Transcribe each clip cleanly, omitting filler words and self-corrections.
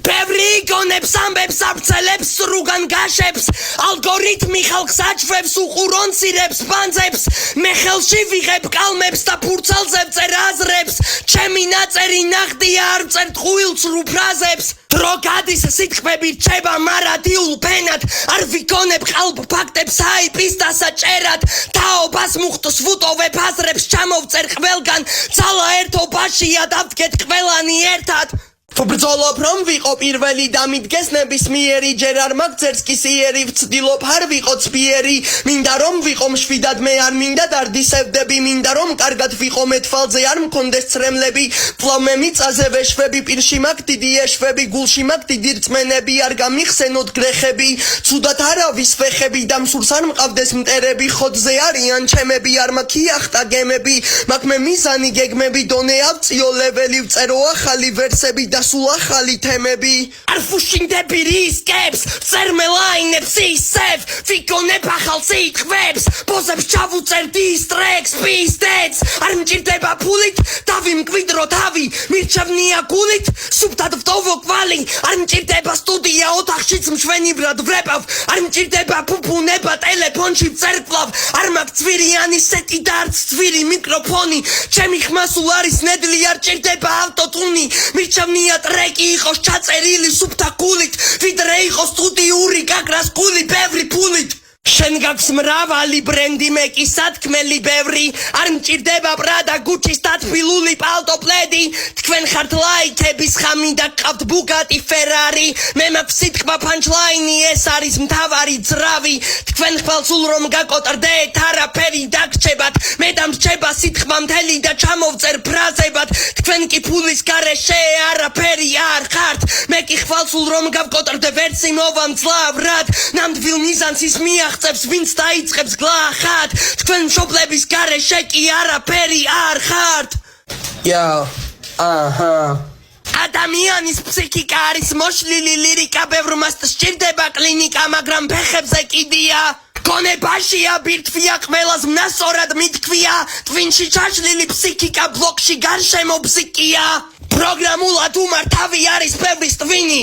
ბევრი იგონებს ამბებს აბცელებს სრუგან გაშებს ალგორითმი ხალხს აჩვევს უყურონცირებს ბანძებს მე ხელში ვიღებ კალმებს და ფურცალზებ წერ აზრებს ჩემი ნაწერი ნახტია არ წერთ ხუილცრუ ფრაზებს დრო გადის სიტყვები რჩება მარადიულ ფენად არ ვიგონებ ყალბ ფაქტებს აიპის დასაჭერად თაობას მუხტს ვუტოვებ აზრებს ჩამოვწერ ყველგან ძალა ერთობაშია დავდგეთ ყველანი ერთად ვბრძოლობ რომ ვიყო პირველი და მიდგეს ნებისმიერი ჯერ არ მაგ წერს კისიერი ვცდილობ არ ვიყო ცბიერი მინდა რომ ვიყო მშვიდად მე არ მინდა დარდისევდები მინდა რომ კარგად ვიყო მე თვალზე არ მქონდეს ცრემლები ფლავ მე მიწაზე ვეშვები პირში მაგ დიდი ეშვები გულში მაგ დიდი რწმენები არ გამიხსენოთ გრეხები ცუდად არავის ფეხები და მსურს არ მყავდეს მტერები ხოთზე არიან ჩემები არ მაქვს იახტა გემები მაგ მე მიზანი გეგმები დონე ავწიო ლეველი ვწერო ახალი ვერსები და სულ ახალი თემები არ ფუშინდები რისკებს წერმე ლაინებს ისევ ვიგონებ ახალ სიტყვებს პოზებს ჩავუწერ დისტრეკს პისტეც არ მჭირდება ფულით დავიმკვიდრო თავი მირჩევნია გულით სუფთად ვტოვო კვალი არ მჭირდება სტუდია ოთახშიც მშვენივრად ვრეპავ არ მჭირდება ფუფუნება ტელეფონში წერკლავ არ მაქვს ძვირიანი სეტი და არც ძვირი მიკროფონი ჩემი ხმა სულ არის ნედლი არ ჭირდება ავტოტუნი მირჩევნია ტრეკი იყოს ჩაწერილი სუფთა გულით ვიდრე იყოს სტუდიური გაგრას გული ბევრი ფულით შენ გაქვს მრავალი ბრენდი მე კი სათქმელი ბევრი არ მჭირდება პრადა გუჩის დათბილული პალტო პლედი თქვენ ხართ ლაიქების ხამი და გყავთ ბუგატი ფერარი მე მაქვს სიტყვა პანჩლაინი ეს არის მთავარი ძრავი თქვენ ხვალსულ რომ გაკოტრდეთ არაფერი დაგრჩებათ მე დამრჩება სიტყვა მთელი და ჩამოვწერ ფრაზებად თქვენ კი ფულის გარეშე არაფერი არ ხართ მე კი ხვალსულ რომ გავკოტრდე ვერცი მოვამძლავრად ნამდვილ მიზანს ის მიაღწევს ვინც დაიწყებს გლახად თქვენ მშობლების გარეშე კი არაფერი არ ხართ ადამიანის ფსიქიკა არის მოშლილი ლირიკა ბევრმას სჭირდება კლინიკა მაგრამ ფეხებზე კიდია გონებაშია ბირთვია ყველას მნასწორად მითქვია ტვინში ჩაშლილი ფსიქიკა ბლოკში გარშემო ბზიკია პროგრამულად უმართავი არის ბევრის ტვინი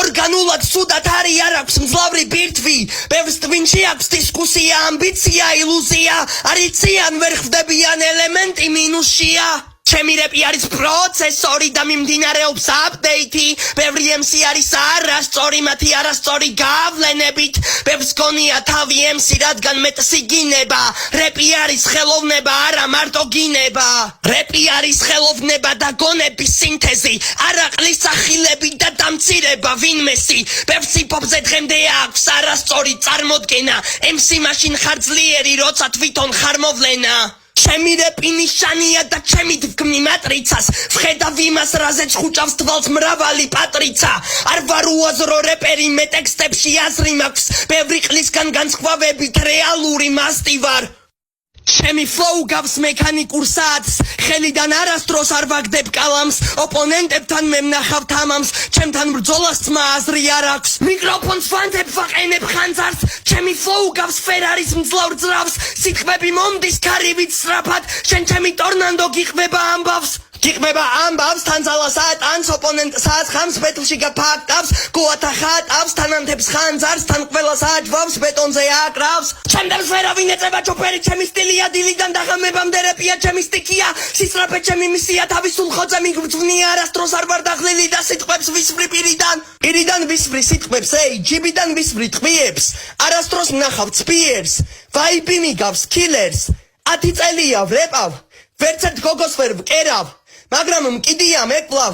ორგანულად სუდად არის არ აქვს მძლავრი ბირთვი ბევრის ტვინში აქვს დისკუსია ამბიცია ილუზია არ იციან ვერ ხვდებიან ელემენტი მინუსია ჩემი რეპი არის პროცესორი და მიმდინარეობს აპდეითი ბევრი MC არის არასწორი მათი არასწორი გავლენებით ბევრს გონია თავი MC რადგან მეტს იგინება რეპი არის ხელოვნება არა მარტო გინება რეპი არის ხელოვნება და გონების სინთეზი არაყლის სახილები და დამცირება ვინმესი ბევრს ჰიპ-ჰოპზე დღემდე აქვს არასწორი წარმოდგენა MC მაშინ ხარ ძლიერი როცა თვითონ ხარ მოვლენა ჩემი რეპი ნიშანია და ჩემი დგმი მატრიცას ვხედავ იმას რაზეც ხუჭავს თვალს მრავალი პატრიცა არ ვარ უაზრო რეპერი მე ტექსტებში აზრი მაქვს ბევრი ყლისგან განსხვავებით რეალური მასტი ვარ ჩემი ფლოუ გავს მექანიკურ საათს ხელიდან არასდროს არ ვაგდებ კალამს ოპონენტებთან მე ვნახავ თამამს ჩემთან ბრძოლას ძმა აზრი არ აქვს მიკროფონს ვანთებ ვაყენებ ხანძარს ჩემი ფლოუ გავს ფერარის მძლავრ ძრავს სიტყვები მომდის ქარივით სწრაფად შენ ჩემი ტორნანდო გიყვება ამბავს თან ძალას ატანს ოპონენტს აცხამს ბეთლში გაფაქტავს გოათა ხატავს თანამთებს ხანძარს თან ყველას აჯვავს ბეტონზე აკრავს ჩემდებს ვერავინ ეწება ჩოპერი ჩემი სტილია დილიდან დაღამებამდე რეპია ჩემი სტიქია სისწრაფე ჩემი მისია თავისულ ხოძე მიგბრძვნია არასდროს არ ვარ დაღლილი და სიტყვებს ვისვრი პირიდან ვისვრი სიტყვებს ჯიბიდან ვისვრი ტყვიებს არასდროს ვნახავ ცბიერს ვაიბი მიგავს კილერს 10 წელია ვრეპავ ვერცერთ გოგოს ვერ ვკერავ მაგრამ მკიდია მეკვლავ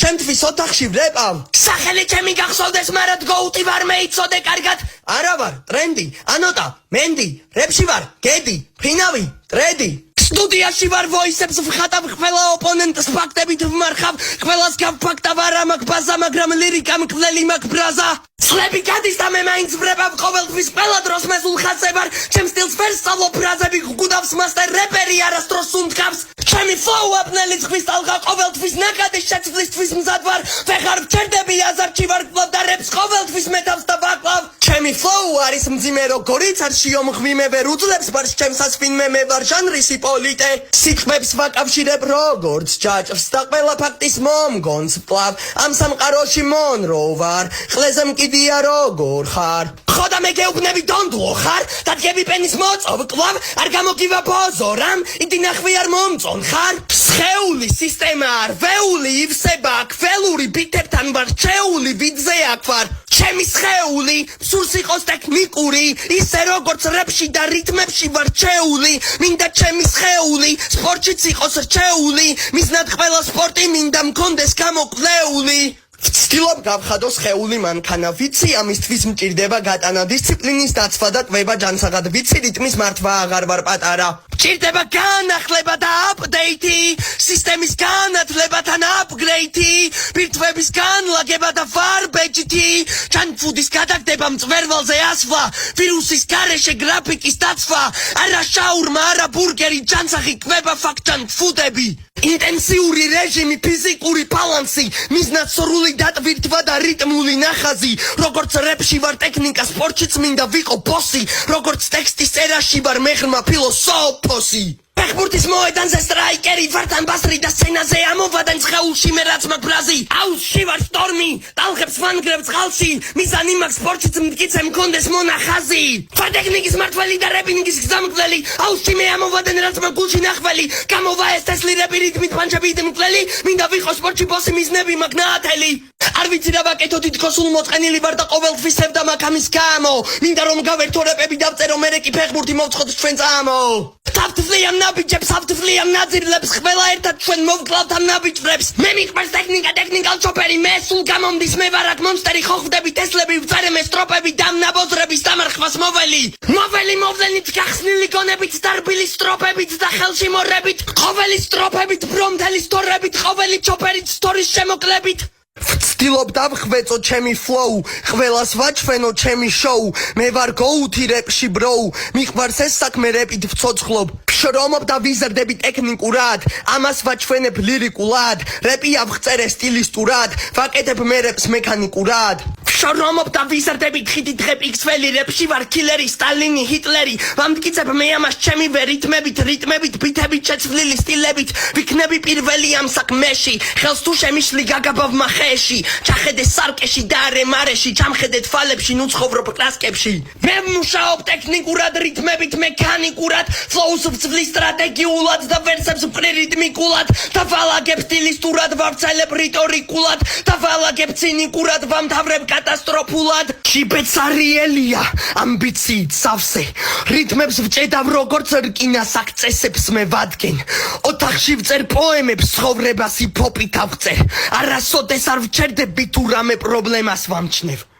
ჩემთვის ოთახში ვრეპავ სახელი ჩემი გახსოვდეს მაგრამ გოუტი ვარ მე იცოდე კარგად არა ვარ ტრენდი ანოტა მენდი რეპში ვარ გედი ფინავი ტრედი სტუდიაში ვარ ვოისებს ვხატავ ყველა ოპონენტს ფაქტებით ვმარხავ ყველას გავფაქტავ არა მაქვს ბაზა მაგრამ ლირიკა მკვლელი მაქვს ბრაზა წლები გადის და მე მაინც ვრეპავ ყოველთვის ყველა დროს მეზულ ხაზზე ვარ ჩემ სტილს ვერ სწავლობ ფრაზები გვგუდავს მასტერ რეპერი არასდროს უნდგავს ჩემი ფლოუ აპნელი ზღვის ტალღა ყოველთვის ნაკადის შეცვლისთვის მზად ვარ ვეღარ ვჩერდები აზარში ვარ კლავ და რეპს ყოველთვის მეტავს და ვაკლავ ჩემი ჩემი flow არის მძიმე როგორიც არ შეომღვიმე ვერ უძლებს ბარს ჩემსას ვინმე მე ვარ ჟანრისი პოლიტე სიტყვებს ვაკავშირებ როგორც ჯაჭვს და ყველა ფაქტის მომგონს პლავ ამ სამყაროში მონრო ვარ ყლეზე მკიდია როგორ ხარ ხოდა მე გეუბნები დონდლო ხარ დადგები პენის მოწოვ კლავ არ გამოგივა ბოზო რამ იდი ნახვი არ მომწონ ხარ სხეული სისტემა არ ვეული ივსება კველური ბიტებთან ვარ ჩეული ვიძე აქ ვარ ჩემი სხეული სურს იყოს ტექნიკური ისე როგორც რეპში და რიტმებში ვარ ჩეული მინდა ჩემი სხეული სპორტშიც იყოს რჩეული მიზნად ყველა სპორტი მინდა მქონდეს გამოკლეული ვცდილობ გავხადო სხეული მანქანა ვიცი ამისთვის მჭირდება გატანა დისციპლინის დაცვა და კვება ჯანსაღად ვიცი რიტმის მართვა აღარ ვარ პატარა მჭირდება განახლება და აპდეითი სისტემის განათლებათან აპგრეითი ბირთვების განლაგება და ვარბეჯითი ჯანკფუდის გადაგდება მწვერვალზე ასვლა ვირუსის გარეშე გრაფიკის დაცვა არა შაურმა არა ბურგერი ჯანსაღი კვება ფაქ ჯანკფუდები ინტენსიური რეჟიმი ფიზიკური ბალანსი მიზნად სრული დატვირთვა და რიტმული ნახაზი როგორც რეპში ვარ ტექნიკა სპორტშიც მინდა ვიყო ბოსი როგორც ტექსტის წერაში ვარ მეღრმა ფილოსოფოსი ფეხბურთის მოედანზე სტრაიკერი ვართან ბასრი და სცენაზე ამოვადენ ცხეულში მე რაც მაგ ბრაზი აუზში ვარ სტორმი ტალღებს ვანგრევ წყალში მიზანი მაგ სპორტშიც მტკიცე მქონდეს მონახაზი ვარ ტექნიკის მართველი და რეპინგის გზამკვლელი აუზში მე ამოვადენ რაც მაგ გულში ნახველი გამოვა ეს თესლირები რიტმით პანჩები მკვლელი მინდა ვიყო სპორტში ბოსი მიზნები მაგ ნაათელი არ ვიცი რა ვაკეთო თითქოსულ მოწყენილი ვარ და ყოველთვის ვსევდა მაქამის გამო მინდა რომ გავერთო რეპები დავწერო მე კი ფეხბურთი მოვწყოთ ჩვენ წამო თავთვლიან ნაბიჯებს ავთვლიან ნაძირლებს ყველა ერთად ჩვენ მოვკლავთ ამ ნაბიჯებს მე მიყვარს ტექნიკა ტექნიკალ ჩოპერი მე სულ გამომდის მე ვარ აქ მონსტერი ხო ხვდები ტესლები ვწერე მე სტროფები და ნაბოზრების დამარხვას მოველი მოვლენით გახსნილი გონებით დარბილი სტროფებით და ხელში მორებით ყოველი სტროფებით ბრომთელი სტორებით ყოველი ჩოპერით სტორის შემოკლებით ვცდილობ დავხვეწო ჩემი flow ყველას ვაჩვენო ჩემი show მე ვარ goat-ი რეპში bro მიყვარს ეს საქმე რეპით ვცოცხლობ შრომობ და ვიზრდები ტექნიკურად ამას ვაჩვენებ ლირიკულად რეპი ავღწერე სტილისტურად ვაკეთებ მე რეპს მექანიკურად შრომობ და ვიზრდები ხიდი დღები XL რეპში ვარ კილერი სტალინი ჰიტლერი ვამტკიცებ მე ამას ჩემი რიტმებით ბითებით შეცვლილი სტილებით ვიქნები პირველი ამ საქმეში ხელს თუ შემიშლი გაგაბავ ხეში ჩახედე სარკეში და არემარეში ჩამხედე თვალებში ნუ ცხოვრობ კლასკებში მე მუშაობ ტექნიკურად რიტმებით მექანიკურად ფლოუს ვცვლის სტრატეგიულად და ვერსებს ვყრი რიტმიკულად და ვალაგებ სტილისტურად ვავრცელებ რიტორიკულად და ვალაგებ ცინიკურად ვამთავრებ კატასტროფულად ჩიბეც არიელია ამბიციით სავსე რიტმებს ვჭედავ როგორც რკინას აქცესებს მე ვადგენ ოთახში ვწერ პოემებს ცხოვრებას ჰიპ-ჰოპით ავწერ არასოდეს არ ვჩერდები თუ რამე პრობლემას ვამჩნევ